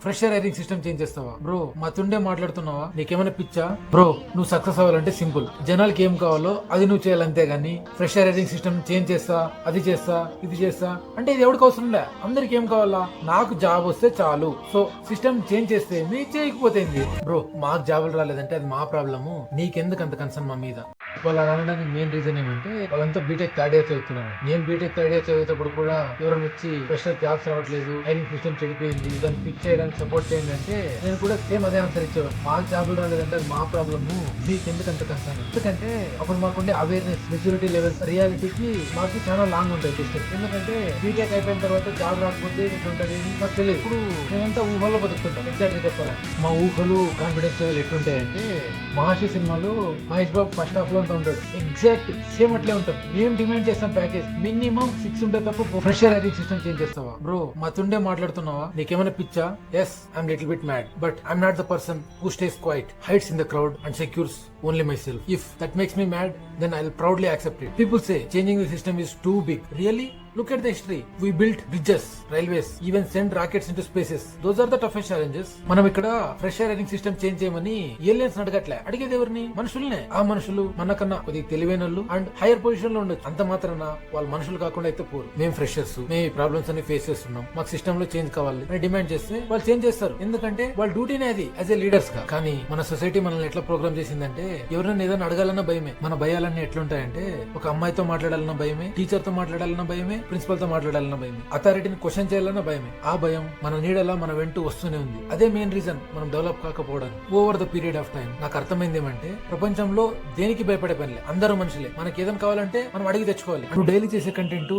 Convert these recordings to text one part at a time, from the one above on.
Fresher hiring system change చేస్తావా? Bro మతుండే మాట్లాడుతున్నావా? నీకేమైనా పిచ్చా? బ్రో నువ్వు సక్సెస్ అవ్వాలంటే సింపుల్, జనాలకి ఏం కావాలో అది నువ్వు చేయాలి, అంతేగాని ఫ్రెషర్ హైరింగ్ సిస్టమ్ చేంజ్ చేస్తా, అది చేస్తా, ఇది చేస్తా అంటే ఇది ఎవరికి అవసరం లే. అందరికి ఏం కావాలా? నాకు జాబ్ వస్తే చాలు. సో సిస్టమ్ చేంజ్ చేస్తే మీ చేయకపోతేంది? బ్రో మాకు జాబులు రాలేదంటే అది మా ప్రాబ్లము, నీకెందుకు అంత కన్సర్న్ మా మీద? వాళ్ళు అలా అనడానికి మెయిన్ రీజన్ ఏమంటే వాళ్ళంతా బీటెక్ థర్డ్ ఇయర్ చదువుతున్నారు. నేను బీటెక్ థర్డ్ ఇయర్ చదివేటప్పుడు కూడా ఎవరైనా వచ్చి ఫ్రెషర్ జాబ్స్ రావట్లేదు, హైరింగ్ సిస్టమ్ చెడిపోయింది, దాన్ని ఫిక్స్ చేయడానికి సపోర్ట్ చేయండి అంటే నేను కూడా సేమ్ అదే ఆన్సర్ ఇచ్చేవాడు. మాకు జాబులు రాలేదంటే అది మా ప్రాబ్లము, మీకు ఎందుకు అంత కన్సర్న్? ఎందుకంటే అప్పుడు మాకుండే అవేర్నెస్, మెచ్యూరిటీ లెవెల్స్ రియాలిటీకి మాకు చాలా లాంగ్ ఉంటాయి డిస్టెన్స్. ఎందుకంటే బీటెక్ అయిపోయిన తర్వాత జాబ్ రాకపోతే ఇట్లుంటది మాకు తెలియదు. ఇప్పుడు మేమంతా ఊహల్లో బతుకుతుంటాం. ఎగ్జాక్ట్ గా చెప్పాలి, మా ఊహలు కాన్ఫిడెన్స్ లెవెల్ ఎట్లుంటాయంటే మహర్షి సినిమాలో మహేష్ బాబు ఫస్ట్ హాఫ్ లో ఉంటాడు, ఎగ్జాక్ట్ సేమ్ అట్లే ఉంటాం. మేము డిమాండ్ చేస్తాం ప్యాకేజ్ మినిమం 6 ఉంటే తప్ప ఫ్రెషర్ హైరింగ్ సిస్టమ్ చేంజ్ చేస్తావా? బ్రో మతుండే మాట్లాడుతున్నావా? నీకేమైనా పిచ్చా? Yes I'm little bit mad, but I'm not the person who stays quiet, hides in the crowd and secures only myself. If that makes me mad, then I'll proudly accept it. People say changing the system is too big. Really? Look at the history. We built bridges, railways, even sent rockets into spaces. Those are the toughest challenges. మనం ఇక్కడ fresher hiring system change చేయమని aliens అడగట్లే, అడిగేది ఎవరిని? మనుషుల్నే. ఆ మనుషులు మనకన్నా కొద్దిగా తెలివైనోళ్ళు and higher position లో ఉండొచ్చు. అంత మాత్రాన వాళ్ళు మనుషులు కాకుండా అయితే పోరు. మేము ఫ్రెషర్స్, మేము ఈ ప్రాబ్లమ్స్ అన్ని ఫేస్ చేస్తున్నాం, మాకు సిస్టమ్ లో చేంజ్ కావాలి అని డిమాండ్ చేస్తే వాళ్ళు చేంజ్ చేస్తారు. ఎందుకంటే వాళ్ళ డ్యూటీనే అది యాజ్ ఏ లీడర్స్ గా. కానీ మన సొసైటీ మనల్ని ఎట్లా ప్రోగ్రామ్ చేసిందంటే ఎవరైనా ఏదైనా అడగాలన్నా భయమే. మన భయాలన్నీ ఎట్లుంటాయంటే ఒక అమ్మాయితో మాట్లాడాలన్నా భయమే, టీచర్ తో మాట్లాడాలన్నా భయమే, ప్రిన్సిపల్ తో మాట్లాడాలన్నా భయమే, అథారిటీని క్వశ్చన్ చేయాలన్నా భయమే. ఆ భయం మన నీడలా మన వెంటూ వస్తూనే ఉంది. అదే మెయిన్ రీజన్ మనం డెవలప్ కాకపోవడానికి. Over the period of time నాకు అర్థమైంది ఏమంటే ప్రపంచంలో దేనికి భయపడే పనిలే, అందరూ మనుషులే. మనకి ఏదైనా కావాలంటే మనం అడిగి తెచ్చుకోవాలి. నువ్వు డైలీ చేసే కంటెంట్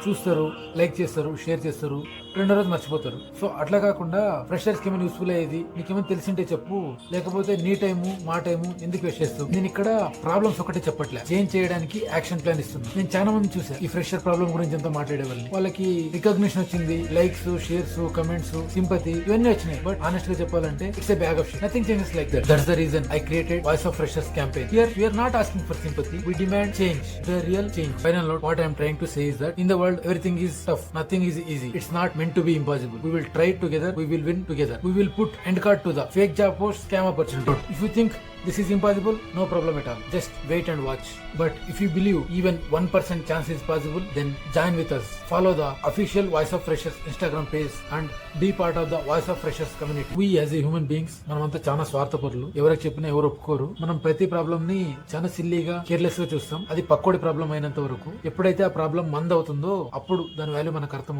చూస్తారు, లైక్ చేస్తారు, షేర్ చేస్తారు, రెండో రోజు మర్చిపోతారు. సో అట్లా కాకుండా ఫ్రెషర్స్ కి ఏమైనా యూస్ఫుల్ అయ్యేది నీకేమైనా తెలిసింటే చెప్పు, లేకపోతే నీ టైము మా టైము ఎందుకు వేస్ట్ చేస్తావు? నేను ఇక్కడ ప్రాబ్లమ్స్ ఒకటే చెప్పట్లే, చేంజ్ చేయడానికి యాక్షన్ ప్లాన్ ఇస్తున్నా. నేను చాలా మంది చూసా ఈ ఫ్రెషర్ ప్రాబ్లం గురించి ఎంత మాట్లాడేవాళ్ళని. వాళ్ళకి రికగ్నిషన్ వచ్చింది, లైక్స్, షేర్స్, కమెంట్స్, సింపతి ఇవన్నీ వచ్చినాయి. బట్ ఆనెస్ట్ గా చెప్పాలంటే it's a bag of shit. Nothing changes like that. That's the reason I created voice of freshers campaign. Here we are not asking for sympathy, we demand change, the real change. Final note, what I am trying to say is that in the world everything is tough, nothing is easy. It's not meant to be impossible. We will try it together, we will win together. We will put end card to the fake job post, scam opportunity. If you think this is impossible, no problem at all. Just wait and watch. But if you believe even 1% chance is possible, then join with us. Follow the official Voice of Freshers Instagram page and be part of the Voice of Freshers community. We as a human beings, మనమంతా చాలా స్వార్థపరులు. ఎవరికి చెప్పినా ఎవరు ఒప్పుకోరు. మనం ప్రతి problem ని చాలా సిల్లీగా, కేర్లెస్ గా చూస్తాం. అది పక్కోడి ప్రాబ్లం అయినంత వరకు. ఎప్పుడైతే ఆ ప్రాబ్లం మందవుతుందో అప్పుడు దాని వాల్యూ మనకు అర్థమవుతుంది.